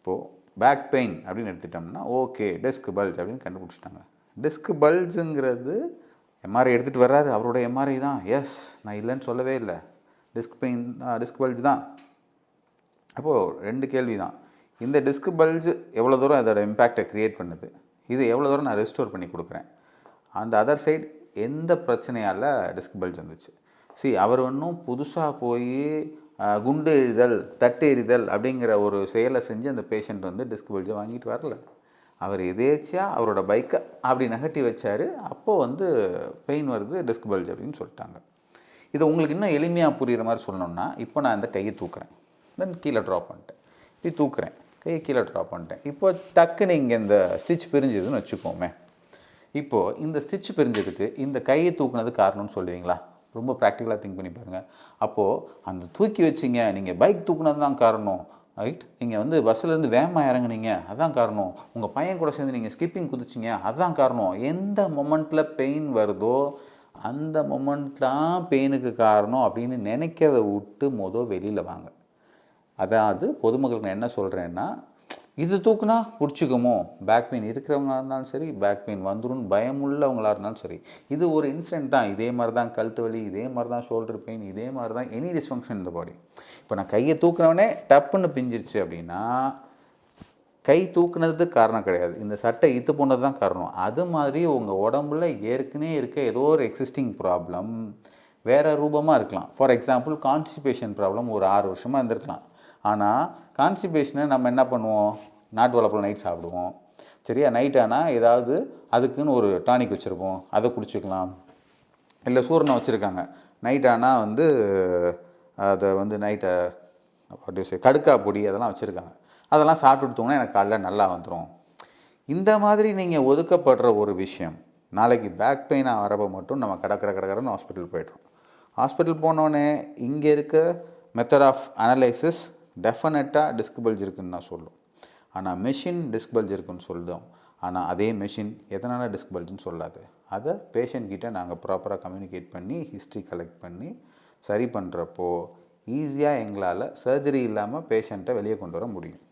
இப்போது back pain அப்படின்னு எடுத்துட்டோம்னா ஓகே டிஸ்க் பல்ஜ் அப்படின்னு கண்டுபிடிச்சிட்டாங்க. டிஸ்க் பல்ஜுங்கிறது எம்ஆர்ஐ எடுத்துகிட்டு வர்றாரு, அவரோட எம்ஆர்ஐ தான். எஸ், நான் இல்லைன்னு சொல்லவே இல்லை, டிஸ்க் பெயின் டிஸ்க் பல்ஜ் தான். அப்போது 2 கேள்வி தான். இந்த டிஸ்க் பல்ஜ் எவ்வளோ தூரம் அதோட இம்பேக்டை க்ரியேட் பண்ணுது, இது எவ்வளோ தூரம் நான் ரெஸ்டோர் பண்ணி கொடுக்குறேன். அந்த அதர் சைடு எந்த பிரச்சனையால் டிஸ்க் பல்ஜ் வந்துச்சு. அவர் ஒன்றும் புதுசாக போய் குண்டு எறிதல் தட்டு எறிதல் அப்படிங்கிற ஒரு செயலை செஞ்சு அந்த பேஷண்ட் வந்து டிஸ்க் பல்ஜை வாங்கிட்டு வரல. அவர் எதேச்சியாக அவரோட பைக்கை அப்படி நகட்டி வச்சார், அப்போது வந்து பெயின் வருது டிஸ்க் பல்ஜ் அப்படின்னு சொல்லிட்டாங்க. இதை உங்களுக்கு இன்னும் எளிமையாக புரிகிற மாதிரி சொல்லணும்னா, இப்போ நான் இந்த கையை தூக்குறேன், தென் கீழே ட்ராப் பண்ணிட்டேன், இப்படி தூக்குறேன், கையை கீழே ட்ராப் பண்ணிட்டேன். இப்போ டக்குன்னு இங்கே இந்த ஸ்டிச் பிரிஞ்சுதுன்னு வச்சுக்கோமே. இப்போது இந்த ஸ்டிச் பிரிஞ்சதுக்கு இந்த கையை தூக்குனது காரணம்னு சொல்லுவீங்களா? ரொம்ப ப்ராக்டிக்கலாக திங்க் பண்ணி பாருங்கள். அப்போது அந்த தூக்கி வச்சிங்க, நீங்கள் பைக் தூக்குனது தான் காரணம், ரைட்? நீங்கள் வந்து பஸ்ஸிலேருந்து வேகமாக இறங்குனீங்க, அதுதான் காரணம். உங்கள் பையன் கூட சேர்ந்து நீங்கள் ஸ்கிப்பிங் குதிச்சிங்க, அதுதான் காரணம். எந்த மொமெண்ட்டில் பெயின் வருதோ அந்த மொமெண்ட் தான் பெயினுக்கு காரணம் அப்படின்னு நினைக்கிறத விட்டு வெளியில் வாங்க. அதாவது பொதுமக்களுக்கு நான் என்ன சொல்கிறேன்னா, இது தூக்குனா பிடிச்சிக்குமோ, பேக் பெயின் இருக்கிறவங்களாக இருந்தாலும் சரி, பேக் பெயின் வந்துடும் பயமுள்ளவங்களாக இருந்தாலும் சரி, இது ஒரு இன்சிடென்ட் தான். இதே மாதிரி தான் கழுத்து வலி, இதே மாதிரி தான் ஷோல்டர் பெயின், இதே மாதிரி தான் எனி டிஸ்ஃபங்க்ஷன் இந்த பாடி. இப்போ நான் கையை தூக்குனவனே டப்புன்னு பிஞ்சிருச்சு அப்படின்னா, கை தூக்குனது காரணம் கிடையாது, இந்த சட்டை இத்து போனது தான் காரணம். அது மாதிரி உங்கள் உடம்புல ஏற்கனவே இருக்க ஏதோ ஒரு எக்ஸிஸ்டிங் ப்ராப்ளம் வேறு ரூபமாக இருக்கலாம். ஃபார் எக்ஸாம்பிள் கான்ஸ்டிபேஷன் ப்ராப்ளம் ஒரு 6 வருஷமாக இருந்திருக்கலாம். ஆனால் கான்ஸ்டிபேஷனை நம்ம என்ன பண்ணுவோம், நாட்டு வாழைப்பழம் நைட் சாப்பிடுவோம், சரியா? நைட் ஆனால் ஏதாவது அதுக்குன்னு ஒரு டானிக் வச்சுருப்போம், அதை குடிச்சிக்கலாம். இல்லை சூரணம் வச்சுருக்காங்க, நைட் ஆனால் வந்து அதை வந்து நைட்டை கடுக்கா பொடி அதெல்லாம் வச்சுருக்காங்க, அதெல்லாம் சாப்பிட்டுட்டோம்னா எனக்கு காலைல நல்லா வந்துடும். இந்த மாதிரி நீங்கள் ஒதுக்கப்படுற ஒரு விஷயம் நாளைக்கு பேக் பெயினாக வரப்போ மட்டும் நம்ம கடன்னு ஹாஸ்பிட்டல் போய்ட்றோம். ஹாஸ்பிட்டல் போனோடனே இங்கே இருக்க மெத்தட் ஆஃப் அனலைசிஸ் டெஃபினட்டாக டிஸ்க் பல்ஜ் இருக்குதுன்னு தான் சொல்லும். ஆனால் மெஷின் டிஸ்க் பல்ஜ் இருக்குன்னு சொல்லுவோம். ஆனால் அதே மெஷின் எதனால் டிஸ்க் பல்ஜுன்னு சொல்லாது. அதை பேஷண்ட்கிட்ட நாங்கள் ப்ராப்பராக கம்யூனிகேட் பண்ணி ஹிஸ்ட்ரி கலெக்ட் பண்ணி சரி பண்ணுறப்போ ஈஸியாக எங்களால் சர்ஜரி இல்லாமல் பேஷண்ட்டை வெளியே கொண்டு வர முடியும்.